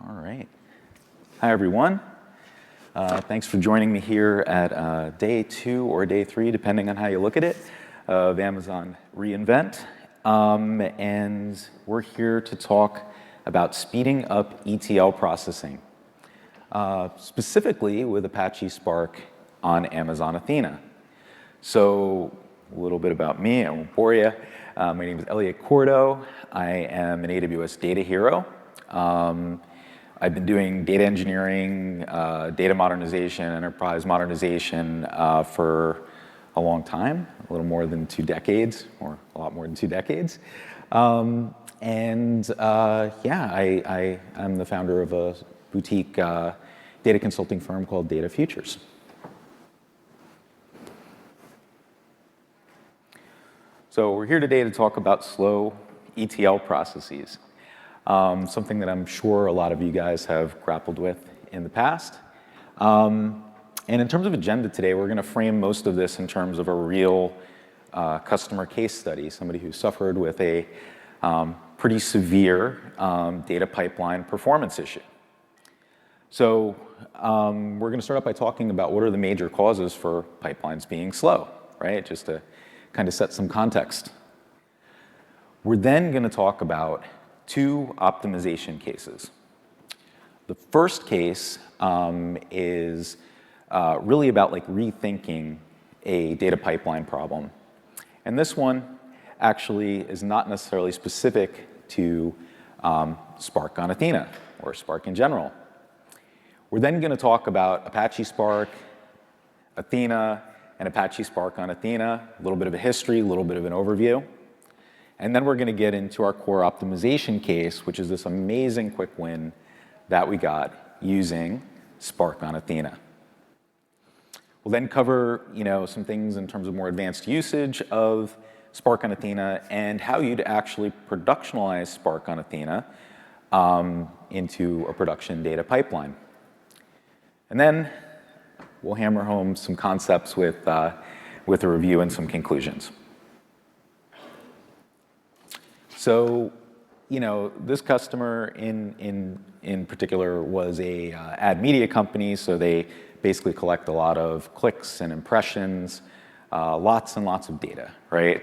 All right. Hi, everyone. Thanks for joining me here at day 2 or day 3, depending on how you look at it, of Amazon reInvent. And we're here to talk about speeding up ETL processing, specifically with Apache Spark on Amazon Athena. So a little bit about me, I won't bore you. My name is Elliot Cordo. I am an AWS data hero. I've been doing data engineering, data modernization, enterprise modernization for a long time, a little more than 2 decades, or a lot more than 2 decades. I'm the founder of a boutique data consulting firm called Data Futures. So we're here today to talk about slow ETL processes. Something that I'm sure a lot of you guys have grappled with in the past. And in terms of agenda today, we're going to frame most of this in terms of a real customer case study, somebody who suffered with a pretty severe data pipeline performance issue. So we're going to start out by talking about what are the major causes for pipelines being slow, right? Just to kind of set some context. We're then going to talk about 2 optimization cases. The first case is really about rethinking a data pipeline problem. And this one actually is not necessarily specific to Spark on Athena or Spark in general. We're then going to talk about Apache Spark, Athena, and Apache Spark on Athena, a little bit of a history, a little bit of an overview. And then we're going to get into our core optimization case, which is this amazing quick win that we got using Spark on Athena. We'll then cover, some things in terms of more advanced usage of Spark on Athena and how you'd actually productionalize Spark on Athena into a production data pipeline. And then we'll hammer home some concepts with a review and some conclusions. So, this customer in particular was a ad media company, so they basically collect a lot of clicks and impressions, lots and lots of data, right?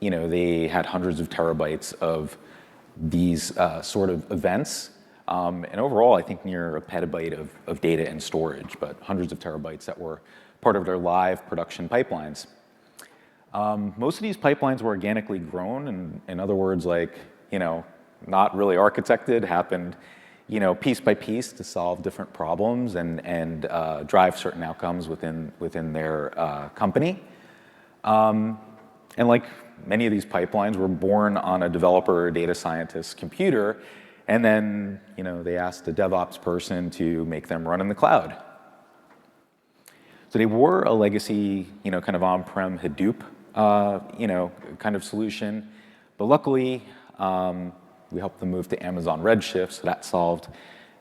They had hundreds of terabytes of these sort of events, and overall, I think near a petabyte of data and storage, but hundreds of terabytes that were part of their live production pipelines. Most of these pipelines were organically grown, and in other words, not really architected, happened, piece by piece to solve different problems and drive certain outcomes within their company. And like many of these pipelines were born on a developer or data scientist's computer, and then, they asked a DevOps person to make them run in the cloud. So they were a legacy, kind of on-prem Hadoop kind of solution. But luckily, we helped them move to Amazon Redshift, so that solved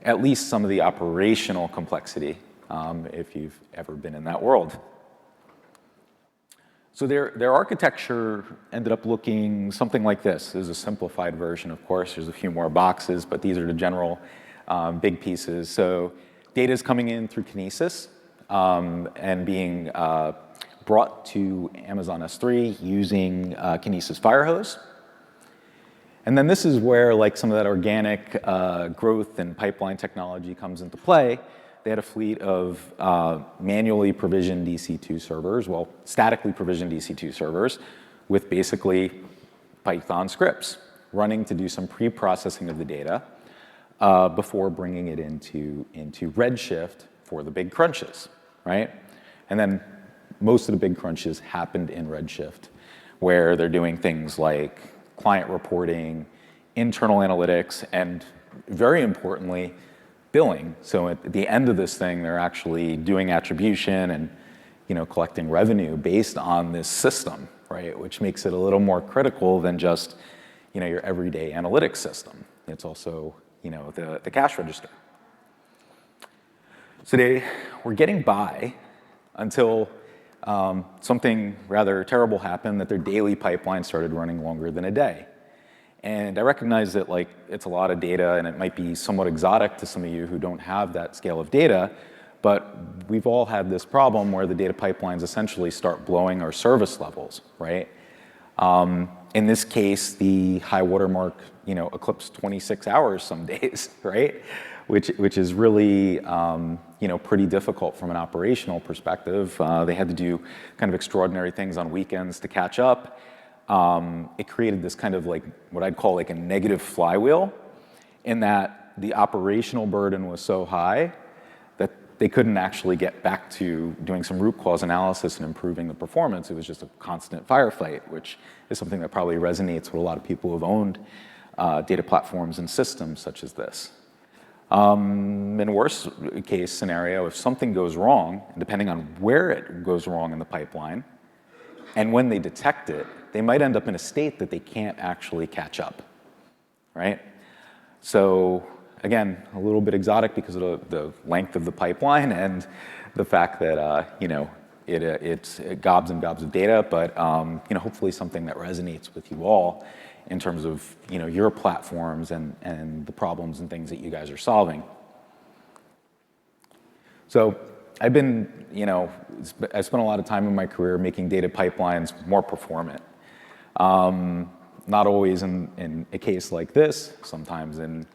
at least some of the operational complexity, if you've ever been in that world. So their architecture ended up looking something like this. This is a simplified version, of course. There's a few more boxes, but these are the general big pieces. So data is coming in through Kinesis and being brought to Amazon S3 using Kinesis Firehose. And then this is where some of that organic growth and pipeline technology comes into play. They had a fleet of manually provisioned EC2 servers, statically provisioned EC2 servers with basically Python scripts running to do some pre-processing of the data before bringing it into Redshift for the big crunches, right? And then most of the big crunches happened in Redshift, where they're doing things like client reporting, internal analytics, and very importantly, billing. So at the end of this thing, they're actually doing attribution and collecting revenue based on this system, right? Which makes it a little more critical than just your everyday analytics system. It's also the cash register. So they were getting by until something rather terrible happened, that their daily pipeline started running longer than a day. And I recognize that like it's a lot of data and it might be somewhat exotic to some of you who don't have that scale of data, but we've all had this problem where the data pipelines essentially start blowing our service levels, right? In this case, the high watermark, eclipsed 26 hours some days, right? Which is really, pretty difficult from an operational perspective. They had to do kind of extraordinary things on weekends to catch up. It created this kind of like what I'd call like a negative flywheel, in that the operational burden was so high that they couldn't actually get back to doing some root cause analysis and improving the performance. It was just a constant firefight, which is something that probably resonates with a lot of people who've owned data platforms and systems such as this. In a worst case scenario, if something goes wrong, depending on where it goes wrong in the pipeline, and when they detect it, they might end up in a state that they can't actually catch up, right? So again, a little bit exotic because of the length of the pipeline and the fact that it's gobs and gobs of data, but hopefully something that resonates with you all in terms of your platforms and the problems and things that you guys are solving. So I've been, I spent a lot of time in my career making data pipelines more performant. Not always in a case like this, sometimes in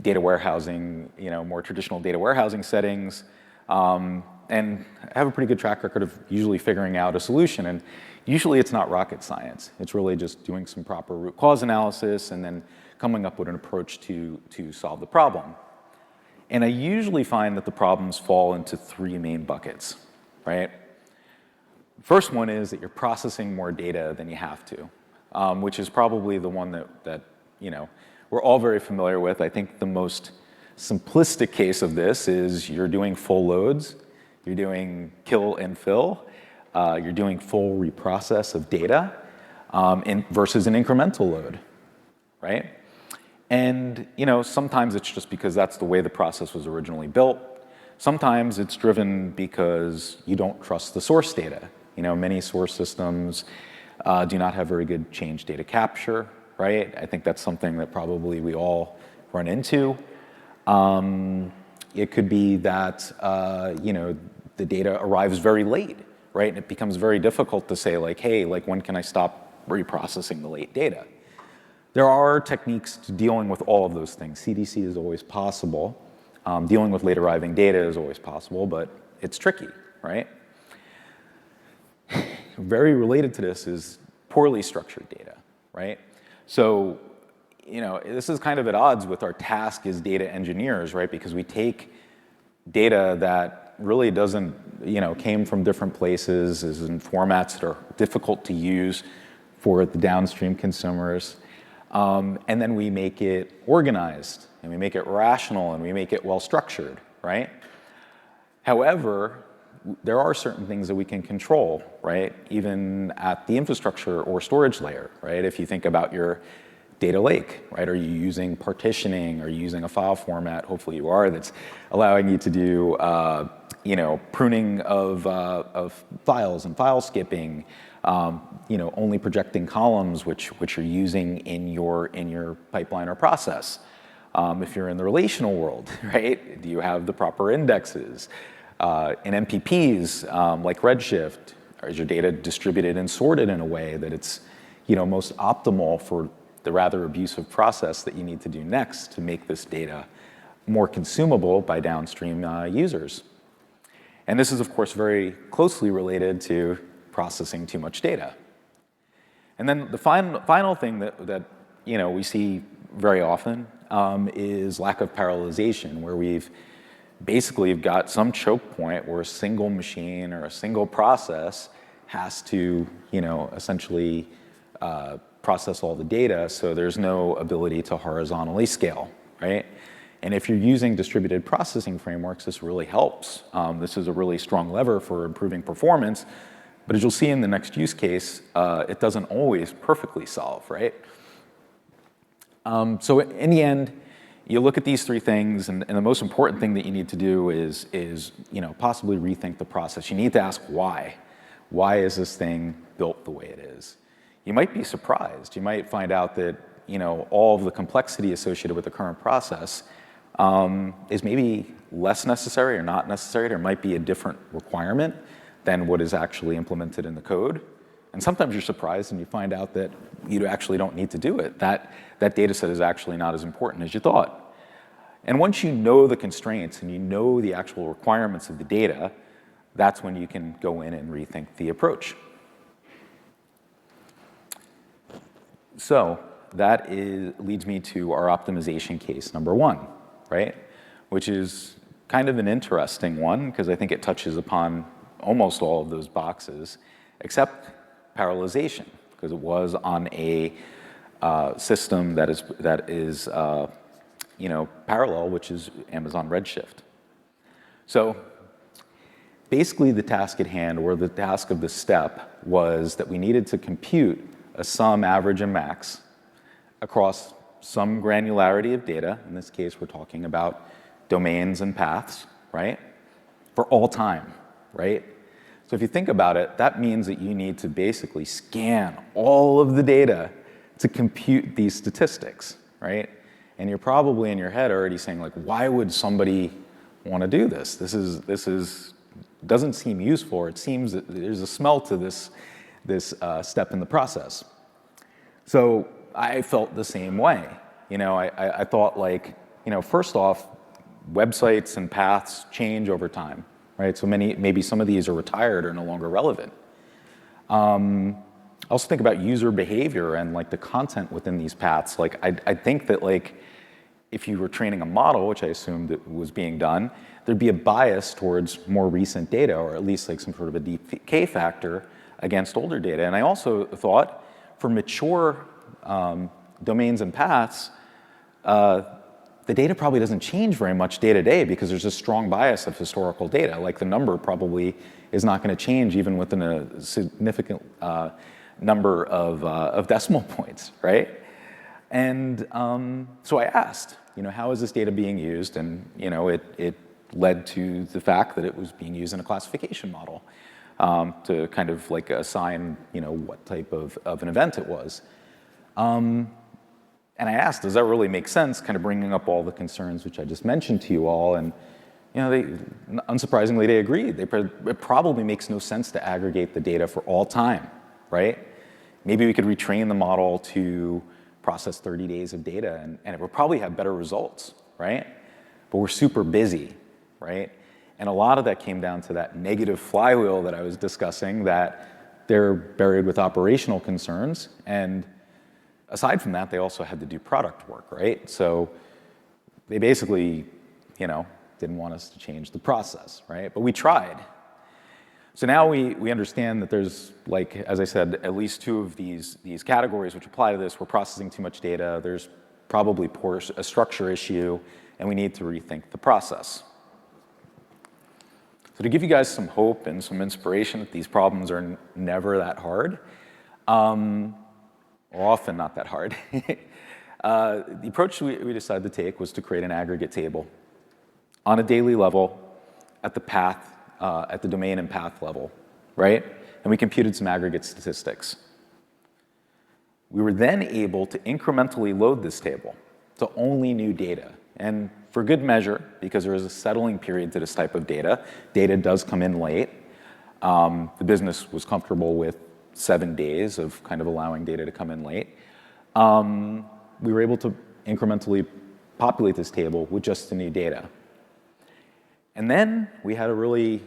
data warehousing, more traditional data warehousing settings. And I have a pretty good track record of usually figuring out a solution. And usually it's not rocket science. It's really just doing some proper root cause analysis and then coming up with an approach to solve the problem. And I usually find that the problems fall into three main buckets, right? First one is that you're processing more data than you have to, which is probably the one that we're all very familiar with. I think the most simplistic case of this is you're doing full loads, you're doing kill and fill, you're doing full reprocess of data versus an incremental load, right? And sometimes it's just because that's the way the process was originally built. Sometimes it's driven because you don't trust the source data. Many source systems do not have very good change data capture, right? I think that's something that probably we all run into. It could be that the data arrives very late, right? And it becomes very difficult to say like, hey, like when can I stop reprocessing the late data? There are techniques to dealing with all of those things. CDC is always possible. Dealing with late arriving data is always possible, but it's tricky, right? Very related to this is poorly structured data, right? So, this is kind of at odds with our task as data engineers, right? Because we take data that really doesn't, came from different places, is in formats that are difficult to use for the downstream consumers. And then we make it organized, and we make it rational, and we make it well-structured, right? However, there are certain things that we can control, right? Even at the infrastructure or storage layer, right? If you think about your data lake, right? Are you using partitioning? Are you using a file format? Hopefully you are, that's allowing you to do, pruning of files and file skipping, only projecting columns which you're using in your pipeline or process. If you're in the relational world, right? Do you have the proper indexes? In MPPs, like Redshift, is your data distributed and sorted in a way that it's, most optimal for the rather abusive process that you need to do next to make this data more consumable by downstream users? And this is, of course, very closely related to processing too much data. And then the final thing that we see very often is lack of parallelization, where we've basically got some choke point where a single machine or a single process has to, essentially process all the data, so there's no ability to horizontally scale, right? And if you're using distributed processing frameworks, this really helps. This is a really strong lever for improving performance, but as you'll see in the next use case, it doesn't always perfectly solve, right? So in the end, you look at these three things, and the most important thing that you need to do is possibly rethink the process. You need to ask why. Why is this thing built the way it is? You might be surprised. You might find out that all of the complexity associated with the current process is maybe less necessary or not necessary. There might be a different requirement than what is actually implemented in the code. And sometimes you're surprised and you find out that you actually don't need to do it. That data set is actually not as important as you thought. And once you know the constraints and you know the actual requirements of the data, that's when you can go in and rethink the approach. So that leads me to our optimization case number 1, right? Which is kind of an interesting one because I think it touches upon almost all of those boxes, except parallelization, because it was on a system that is parallel, which is Amazon Redshift. So basically the task at hand, or the task of the step, was that we needed to compute a sum, average, and max across some granularity of data. In this case, we're talking about domains and paths, right? For all time, right? So if you think about it, that means that you need to basically scan all of the data to compute these statistics, right? And you're probably in your head already saying, like, why would somebody want to do this? This doesn't seem useful, or it seems that there's a smell to this step in the process. So I felt the same way. I thought, like, first off, websites and paths change over time, right? So maybe some of these are retired or no longer relevant. I also think about user behavior and like the content within these paths. Like I think that, like, if you were training a model, which I assumed that was being done, there'd be a bias towards more recent data, or at least like some sort of a decay factor against older data. And I also thought for mature domains and paths, the data probably doesn't change very much day to day because there's a strong bias of historical data. Like the number probably is not going to change even within a significant number of decimal points, right? And so I asked, how is this data being used? And it led to the fact that it was being used in a classification model to kind of like assign, what type of an event it was. And I asked, does that really make sense? Kind of bringing up all the concerns which I just mentioned to you all, and unsurprisingly, they agreed. It probably makes no sense to aggregate the data for all time, right? Maybe we could retrain the model to process 30 days of data, and it would probably have better results, right? But we're super busy, right? And a lot of that came down to that negative flywheel that I was discussing, that they're buried with operational concerns. And aside from that, they also had to do product work, right? So they basically, didn't want us to change the process, right? But we tried. So now we understand that there's, like, as I said, at least 2 of these categories which apply to this. We're processing too much data. There's probably a structure issue, and we need to rethink the process. So to give you guys some hope and some inspiration that these problems are never that hard, or often not that hard, the approach we decided to take was to create an aggregate table on a daily level at the path, at the domain and path level, right? And we computed some aggregate statistics. We were then able to incrementally load this table to only new data. And for good measure, because there is a settling period to this type of data, data does come in late. The business was comfortable with 7 days of kind of allowing data to come in late. We were able to incrementally populate this table with just the new data. And then we had a really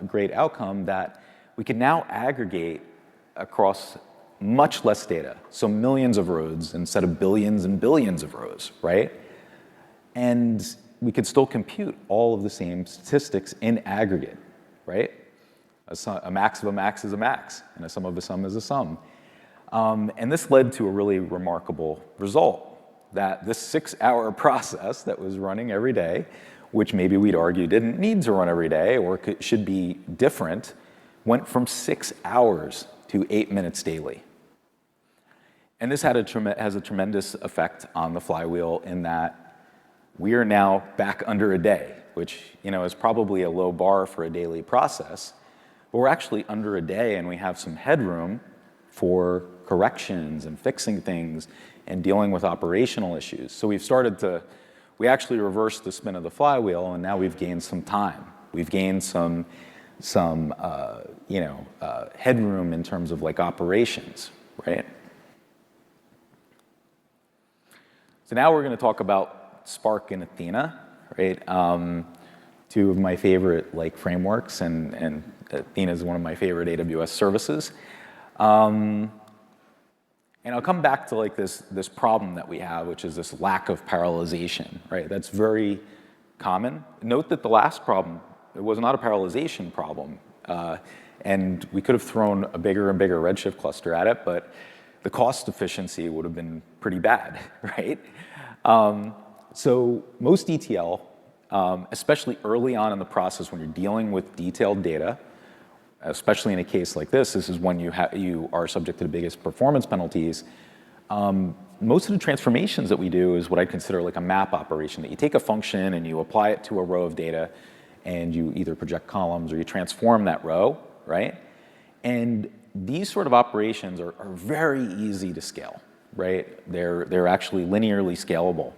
great outcome that we can now aggregate across much less data, so millions of rows instead of billions and billions of rows, right? And we could still compute all of the same statistics in aggregate, right? A max of a max is a max, and a sum of a sum is a sum. And this led to a really remarkable result, that this 6-hour process that was running every day, which maybe we'd argue didn't need to run every day or should be different, went from 6 hours to 8 minutes daily. And this has a tremendous effect on the flywheel in that we are now back under a day, which is probably a low bar for a daily process. But we're actually under a day, and we have some headroom for corrections and fixing things and dealing with operational issues. So we actually reversed the spin of the flywheel, and now we've gained some time. We've gained some headroom in terms of like operations, right? So now we're going to talk about Spark and Athena, right? Two of my favorite like frameworks, and Athena is one of my favorite AWS services. And I'll come back to like this problem that we have, which is this lack of parallelization, right? That's very common. Note that the last problem, it was not a parallelization problem. And we could have thrown a bigger and bigger Redshift cluster at it, but the cost efficiency would have been pretty bad, right? So most ETL, especially early on in the process when you're dealing with detailed data, especially in a case like this is when you are subject to the biggest performance penalties. Most of the transformations that we do is what I consider like a map operation, that you take a function and you apply it to a row of data, and you either project columns or you transform that row, right? And these sort of operations are very easy to scale, right? They're actually linearly scalable.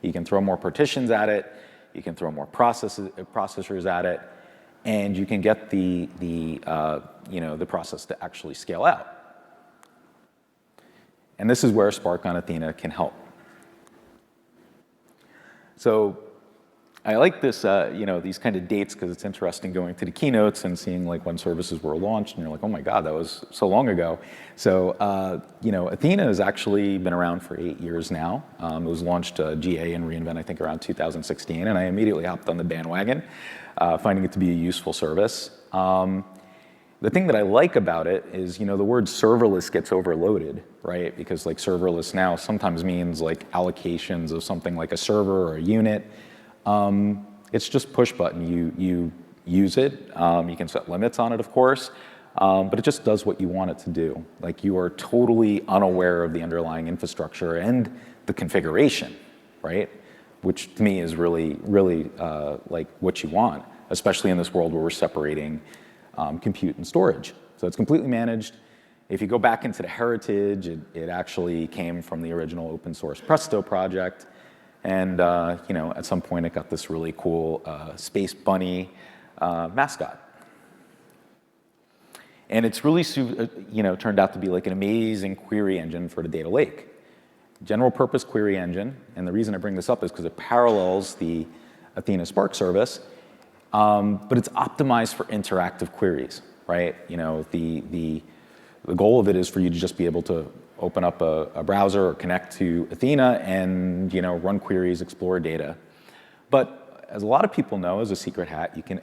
You can throw more partitions at it, you can throw more processors at it, and you can get the process to actually scale out. And this is where Spark on Athena can help. So I like this, these kind of dates because it's interesting going to the keynotes and seeing like when services were launched, and you're like, oh my God, that was so long ago. So, Athena has actually been around for 8 years now. It was launched GA and reInvent, I think, around 2016, and I immediately hopped on the bandwagon, finding it to be a useful service. The thing that I like about it is, the word serverless gets overloaded, right? Because like serverless now sometimes means like allocations of something like a server or a unit. It's just push button. You use it. You can set limits on it, of course, but it just does what you want it to do. Like you are totally unaware of the underlying infrastructure and the configuration, right? Which to me is really, really like what you want, especially in this world where we're separating compute and storage. So it's completely managed. If you go back into the heritage, it actually came from the original open source Presto project. And at some point, it got this really cool space bunny mascot. And it's really turned out to be like an amazing query engine for the data lake. General purpose query engine. And the reason I bring this up is because it parallels the Athena Spark service, but it's optimized for interactive queries, right? The goal of it is for you to just be able to open up a browser or connect to Athena and run queries, explore data. But as a lot of people know, as a secret hat, you can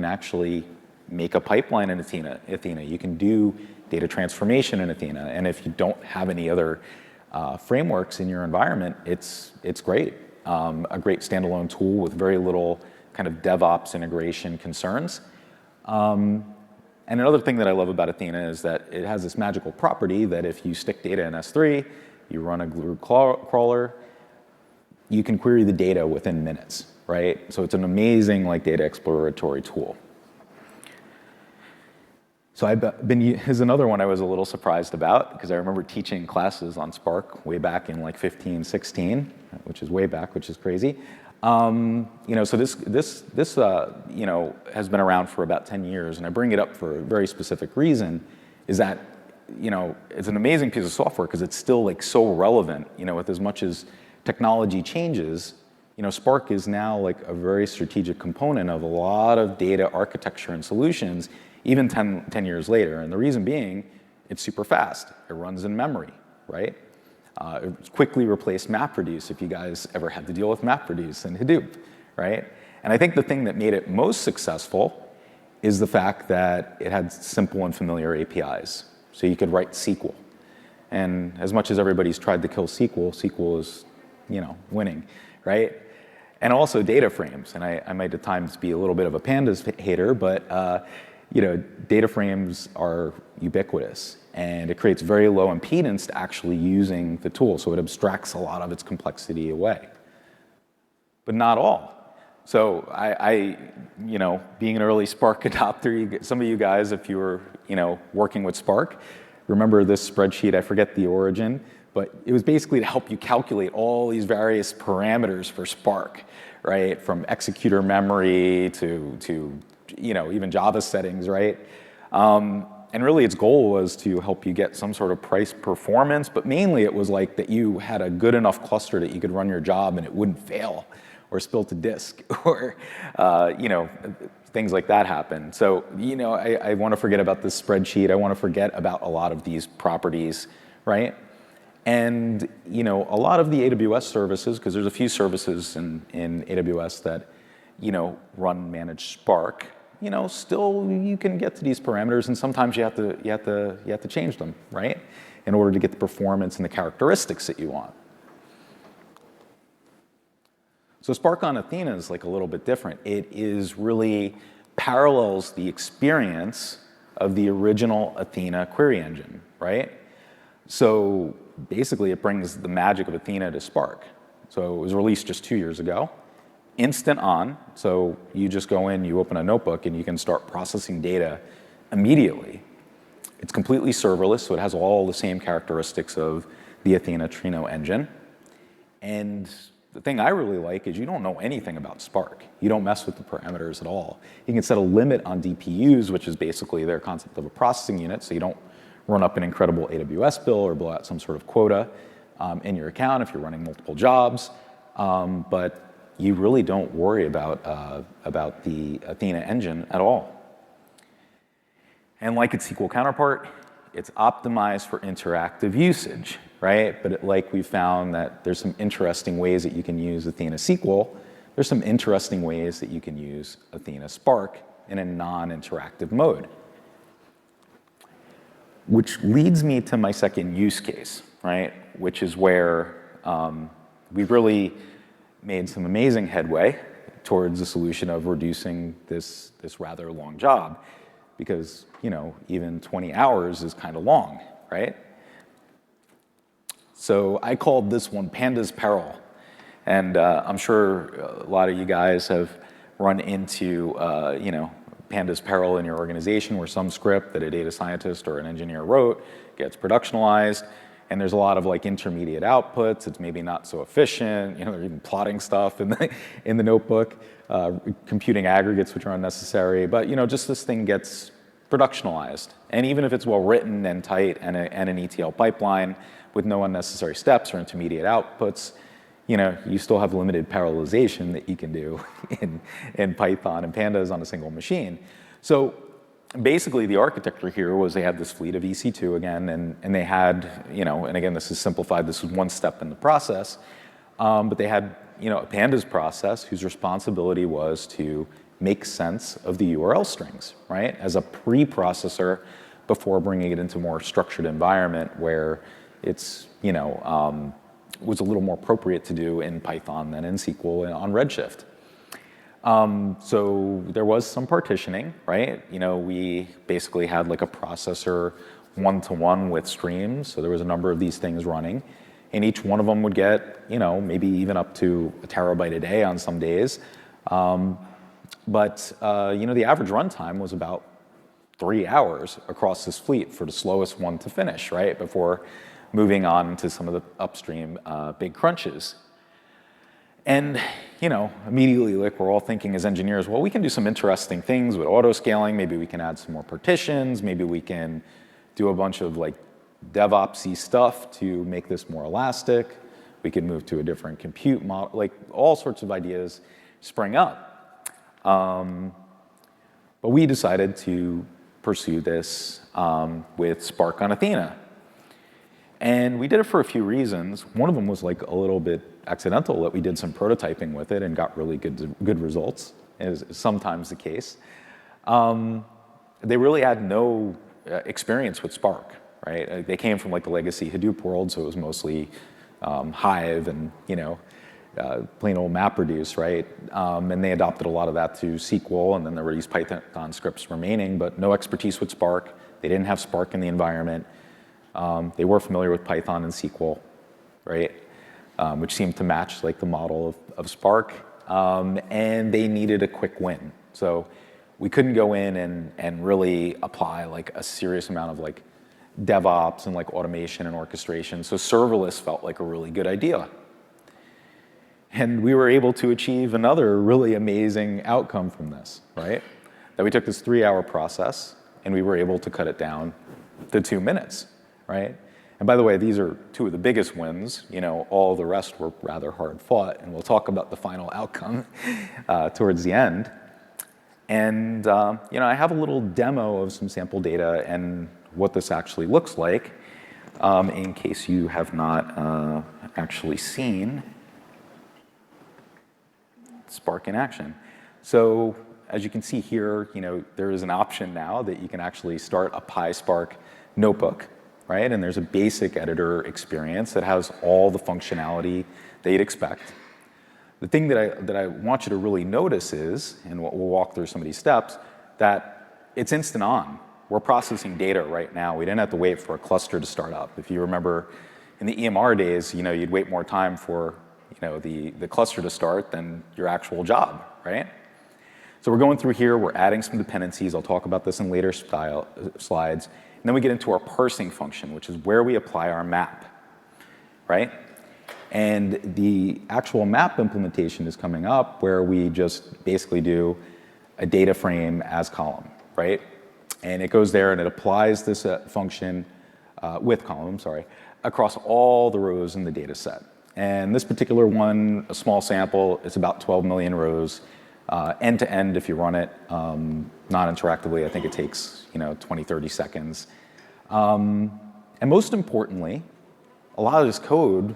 actually make a pipeline in Athena. You can do data transformation in Athena. And if you don't have any other frameworks in your environment, it's great. A great standalone tool with very little kind of DevOps integration concerns. And another thing that I love about Athena is that it has this magical property that if you stick data in S3, you run a glue crawler, you can query the data within minutes, right? So it's an amazing like data exploratory tool. So here's another one I was a little surprised about, because I remember teaching classes on Spark way back in like 15, 16, which is way back, which is crazy. So this has been around for about 10 years, and I bring it up for a very specific reason, is that, it's an amazing piece of software because it's still like so relevant, with as much as technology changes, Spark is now like a very strategic component of a lot of data architecture and solutions, even 10 years later. And the reason being, it's super fast. It runs in memory, right? It quickly replaced MapReduce, if you guys ever had to deal with MapReduce in Hadoop, right? And I think the thing that made it most successful is the fact that it had simple and familiar APIs. So you could write SQL. And as much as everybody's tried to kill SQL is, winning, right? And also data frames. And I might at times be a little bit of a pandas hater, but data frames are ubiquitous, and it creates very low impedance to actually using the tool, so it abstracts a lot of its complexity away. But not all. So I being an early Spark adopter, some of you guys, if you were working with Spark, remember this spreadsheet. I forget the origin, but it was basically to help you calculate all these various parameters for Spark, right? From executor memory to even Java settings, right? And really its goal was to help you get some sort of price performance, but mainly it was like that you had a good enough cluster that you could run your job and it wouldn't fail or spill to disk or, things like that happen. So, I want to forget about this spreadsheet. I want to forget about a lot of these properties, right? And, a lot of the AWS services, because there's a few services in AWS that, run managed Spark, still you can get to these parameters, and sometimes you have to change them, right? In order to get the performance and the characteristics that you want. So Spark on Athena is like a little bit different. It is really parallels the experience of the original Athena query engine, right? So basically it brings the magic of Athena to Spark. So it was released just 2 years ago. Instant on, so you just go in, you open a notebook, and you can start processing data immediately. It's completely serverless, so it has all the same characteristics of the Athena Trino engine. And the thing I really like is you don't know anything about Spark. You don't mess with the parameters at all. You can set a limit on DPUs, which is basically their concept of a processing unit, so you don't run up an incredible AWS bill or blow out some sort of quota in your account if you're running multiple jobs. But you really don't worry about the Athena engine at all. And like its SQL counterpart, it's optimized for interactive usage, right? But like we found that there's some interesting ways that you can use Athena SQL. There's some interesting ways that you can use Athena Spark in a non-interactive mode. Which leads me to my second use case, right? Which is where we really made some amazing headway towards the solution of reducing this rather long job, because even 20 hours is kind of long, right? So I called this one Panda's Peril, and I'm sure a lot of you guys have run into Panda's Peril in your organization, where some script that a data scientist or an engineer wrote gets productionalized. And there's a lot of like intermediate outputs. It's maybe not so efficient. They're even plotting stuff in the notebook, computing aggregates which are unnecessary. But just this thing gets productionalized. And even if it's well written and tight and an ETL pipeline with no unnecessary steps or intermediate outputs, you still have limited parallelization that you can do in Python, and Pandas on a single machine. So basically, the architecture here was they had this fleet of EC2 again, and they had, and again, this is simplified, this was one step in the process, but they had, a Pandas process whose responsibility was to make sense of the URL strings, right, as a pre-processor before bringing it into a more structured environment where it's, was a little more appropriate to do in Python than in SQL on Redshift. So there was some partitioning, right? We basically had like a processor one-to-one with streams. So there was a number of these things running, and each one of them would get, maybe even up to a terabyte a day on some days. But the average runtime was about 3 hours across this fleet for the slowest one to finish, right? Before moving on to some of the upstream big crunches. And, immediately, like, we're all thinking as engineers, well, we can do some interesting things with auto-scaling. Maybe we can add some more partitions. Maybe we can do a bunch of, like, DevOps-y stuff to make this more elastic. We can move to a different compute model. Like, all sorts of ideas spring up. But we decided to pursue this with Spark on Athena. And we did it for a few reasons. One of them was like a little bit accidental, that we did some prototyping with it and got really good results, as is sometimes the case. They really had no experience with Spark, right? They came from like the legacy Hadoop world, so it was mostly Hive and plain old MapReduce, right? And they adopted a lot of that to SQL, and then there were these Python scripts remaining, but no expertise with Spark. They didn't have Spark in the environment. They were familiar with Python and SQL, right? Which seemed to match like the model of Spark, and they needed a quick win. So we couldn't go in and really apply like a serious amount of like DevOps and like automation and orchestration. So serverless felt like a really good idea. And we were able to achieve another really amazing outcome from this, right? That we took this 3-hour process and we were able to cut it down to 2 minutes, right? And by the way, these are 2 of the biggest wins. You know, all the rest were rather hard fought, and we'll talk about the final outcome towards the end. And you know, I have a little demo of some sample data and what this actually looks like, in case you have not actually seen Spark in action. So as you can see here, you know, there is an option now that you can actually start a PySpark notebook, right? And there's a basic editor experience that has all the functionality that you'd expect. The thing that I want you to really notice is, and we'll walk through some of these steps, that it's instant on. We're processing data right now. We didn't have to wait for a cluster to start up. If you remember in the EMR days, you know, you'd wait more time for, you know, the cluster to start than your actual job, right? So we're going through here, we're adding some dependencies. I'll talk about this in later slides. And then we get into our parsing function, which is where we apply our map, right? And the actual map implementation is coming up where we just basically do a data frame as column, right? And it goes there and it applies this function with column, sorry, across all the rows in the data set. And this particular one, a small sample, it's about 12 million rows. End to end, if you run it non-interactively, I think it takes, you know, 20, 30 seconds. And most importantly, a lot of this code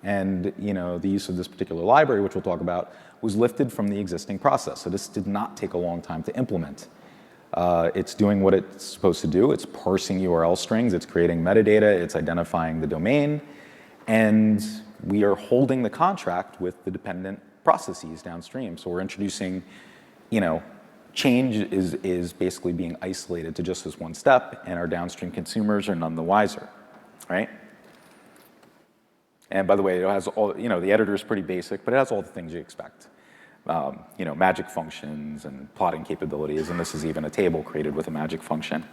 and, you know, the use of this particular library, which we'll talk about, was lifted from the existing process. So this did not take a long time to implement. It's doing what it's supposed to do. It's parsing URL strings. It's creating metadata. It's identifying the domain. And we are holding the contract with the dependent processes downstream. So we're introducing, you know, change is basically being isolated to just this one step, and our downstream consumers are none the wiser, right? And by the way, it has all, you know, the editor is pretty basic, but it has all the things you expect. You know, magic functions and plotting capabilities, and this is even a table created with a magic function.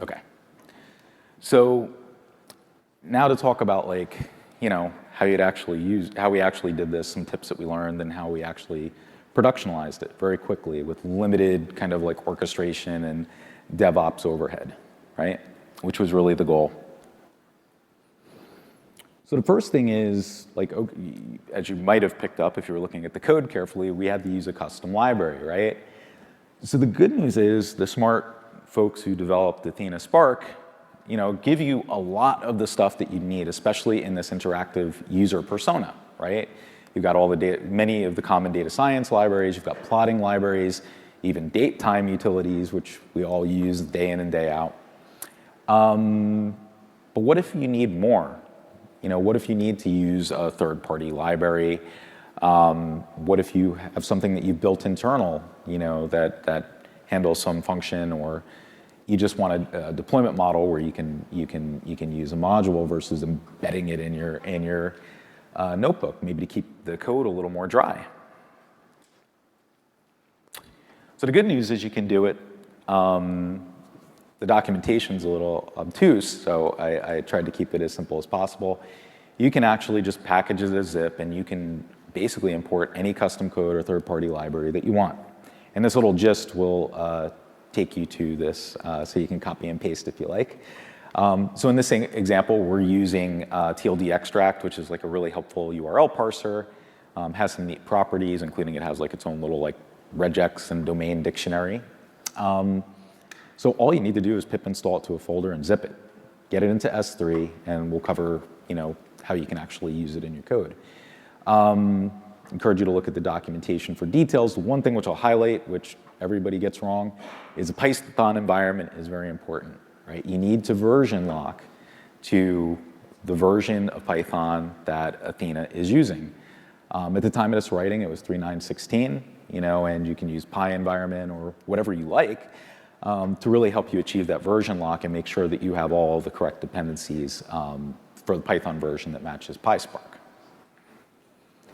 Okay. So now to talk about, like, you know, how we actually did this, some tips that we learned, and how we actually productionalized it very quickly with limited kind of like orchestration and DevOps overhead, right? Which was really the goal. So the first thing is, like, as you might have picked up if you were looking at the code carefully, we had to use a custom library, right? So the good news is the smart folks who developed Athena Spark, you know, give you a lot of the stuff that you need, especially in this interactive user persona, right? You've got all the data, many of the common data science libraries, you've got plotting libraries, even date time utilities, which we all use day in and day out. But what if you need more? You know, what if you need to use a third-party library? What if you have something that you've built internal, you know, that handles some function, or you just want a deployment model where you can use a module versus embedding it in your notebook, maybe to keep the code a little more dry. So the good news is you can do it. The documentation's a little obtuse, so I tried to keep it as simple as possible. You can actually just package it as zip, and you can basically import any custom code or third-party library that you want. And this little gist will take you to this, so you can copy and paste if you like. So in this example, we're using TLD extract, which is like a really helpful URL parser. Has some neat properties, including it has like its own little like regex and domain dictionary. So all you need to do is pip install it to a folder and zip it. Get it into S3, and we'll cover, you know, how you can actually use it in your code. Encourage you to look at the documentation for details. The one thing which I'll highlight, which everybody gets wrong, is a Python environment is very important, right? You need to version lock to the version of Python that Athena is using. At the time of this writing, it was 3.9.16, you know, and you can use Py environment or whatever you like to really help you achieve that version lock and make sure that you have all the correct dependencies for the Python version that matches PySpark.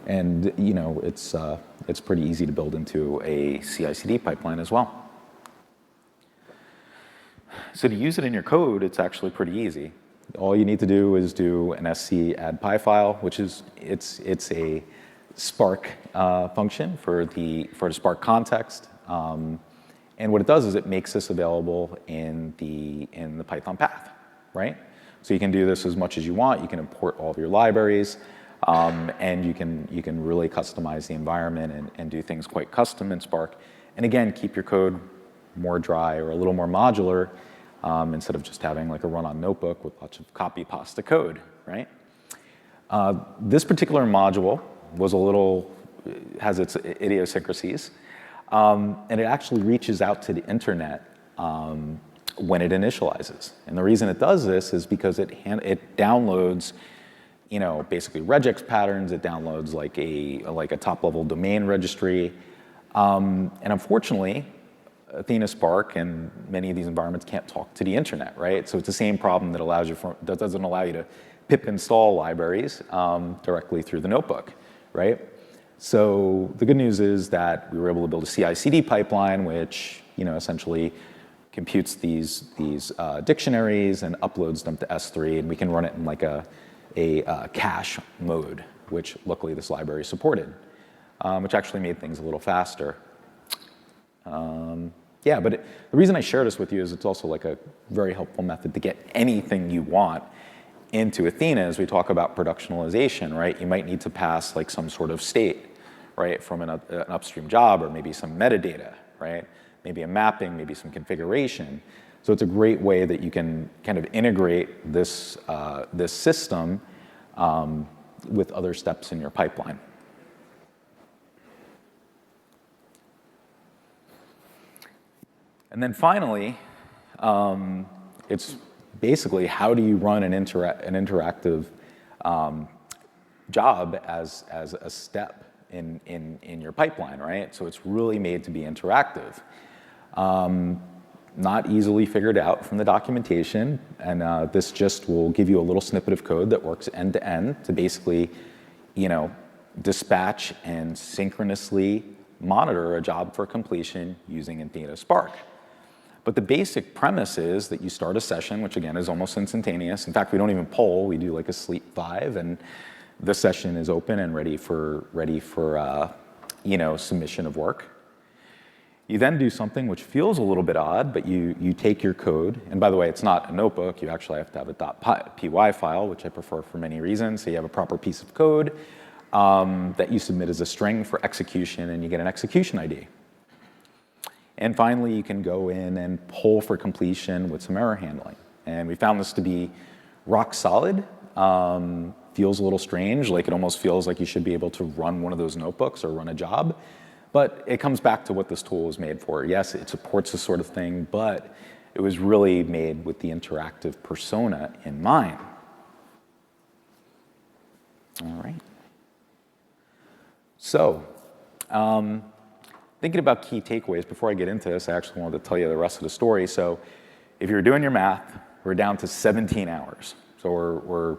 And it's pretty easy to build into a CI/CD pipeline as well. So to use it in your code, it's actually pretty easy. All you need to do is do an sc add py file, which is it's a Spark function for the Spark context. And what it does is it makes this available in the Python path, right? So you can do this as much as you want. You can import all of your libraries, and you can really customize the environment and do things quite custom in Spark. And again, keep your code more dry or a little more modular instead of just having like a run-on notebook with lots of copy pasta code, right? This particular module has its idiosyncrasies. And it actually reaches out to the internet when it initializes. And the reason it does this is because it downloads, basically regex patterns. It downloads like a top-level domain registry. And unfortunately, Athena Spark and many of these environments can't talk to the internet, right? So it's the same problem that doesn't allow you to pip install libraries directly through the notebook, right? So the good news is that we were able to build a CI/CD pipeline, which essentially computes these dictionaries and uploads them to S3, and we can run it in like a cache mode, which luckily this library supported, which actually made things a little faster. Yeah, but the reason I share this with you is it's also like a very helpful method to get anything you want into Athena. As we talk about productionalization, right? You might need to pass like some sort of state, right, from an upstream job, or maybe some metadata, right? Maybe a mapping, maybe some configuration. So it's a great way that you can kind of integrate this system with other steps in your pipeline. And then finally, it's basically how do you run an interactive job as a step in your pipeline, right? So it's really made to be interactive. Not easily figured out from the documentation, and this just will give you a little snippet of code that works end to end to basically, dispatch and synchronously monitor a job for completion using Athena Spark. But the basic premise is that you start a session, which again is almost instantaneous. In fact, we don't even poll. We do like a sleep 5, and the session is open and ready for submission of work. You then do something which feels a little bit odd, but you take your code, and by the way, it's not a notebook. You actually have to have a .py file, which I prefer for many reasons. So you have a proper piece of code that you submit as a string for execution, and you get an execution ID. And finally, you can go in and poll for completion with some error handling. And we found this to be rock solid. Feels a little strange, like it almost feels like you should be able to run one of those notebooks or run a job. But it comes back to what this tool was made for. Yes, it supports this sort of thing, but it was really made with the interactive persona in mind. All right. So, thinking about key takeaways, before I get into this, I actually wanted to tell you the rest of the story. So if you're doing your math, we're down to 17 hours. So we're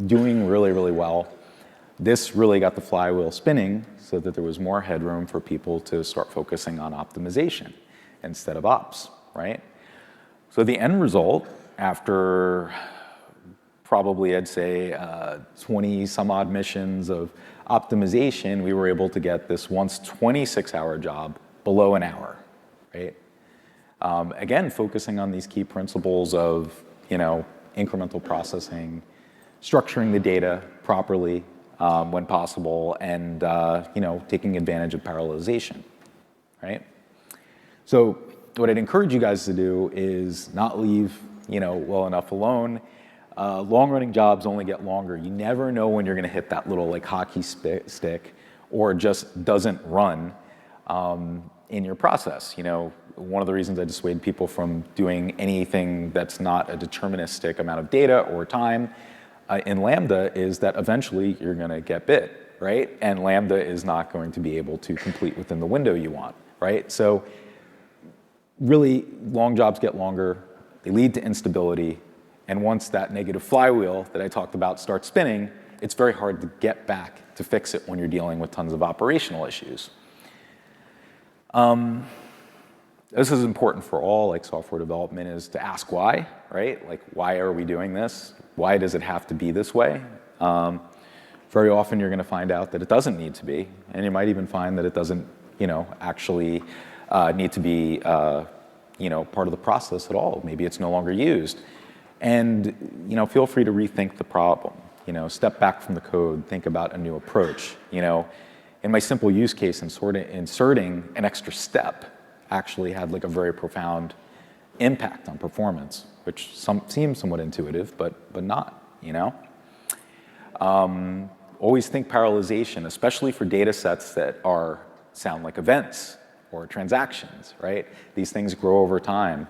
doing really, really well. This really got the flywheel spinning so that there was more headroom for people to start focusing on optimization instead of ops, right? So the end result, after probably, I'd say, 20 some odd missions of optimization, we were able to get this once 26-hour job below an hour, right? Again, focusing on these key principles of, incremental processing, structuring the data properly when possible, and, taking advantage of parallelization, right? So what I'd encourage you guys to do is not leave, well enough alone. Long-running jobs only get longer. You never know when you're going to hit that little like hockey stick, or it just doesn't run in your process. One of the reasons I dissuade people from doing anything that's not a deterministic amount of data or time in Lambda is that eventually you're going to get bit, right? And Lambda is not going to be able to complete within the window you want, right? So really, long jobs get longer. They lead to instability. And once that negative flywheel that I talked about starts spinning, it's very hard to get back to fix it when you're dealing with tons of operational issues. This is important for all like software development, is to ask why, right? Like, why are we doing this? Why does it have to be this way? Very often you're going to find out that it doesn't need to be, and you might even find that it doesn't, actually need to be, part of the process at all. Maybe it's no longer used. And, feel free to rethink the problem. Step back from the code, think about a new approach. In my simple use case, inserting an extra step actually had like a very profound impact on performance, which seems somewhat intuitive, but not, Always think parallelization, especially for data sets that sound like events or transactions, right? These things grow over time.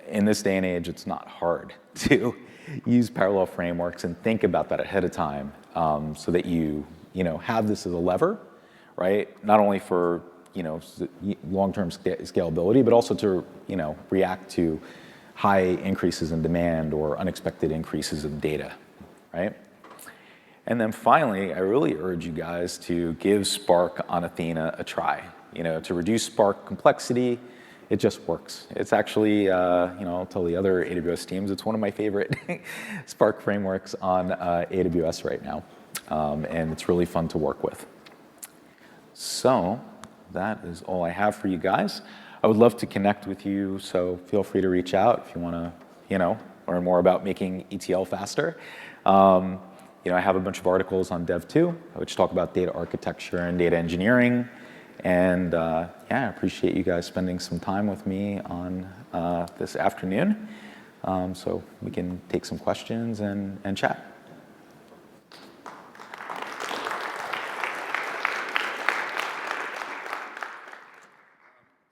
In this day and age, it's not hard to use parallel frameworks and think about that ahead of time, so that you have this as a lever, right? Not only for long-term scalability, but also to react to high increases in demand or unexpected increases in data, right? And then finally, I really urge you guys to give Spark on Athena a try. To reduce Spark complexity, it just works. It's actually, I'll tell the other AWS teams, it's one of my favorite Spark frameworks on AWS right now. And it's really fun to work with. So that is all I have for you guys. I would love to connect with you, so feel free to reach out if you want to, learn more about making ETL faster. I have a bunch of articles on Dev2, which talk about data architecture and data engineering. And I appreciate you guys spending some time with me on this afternoon, so we can take some questions and chat.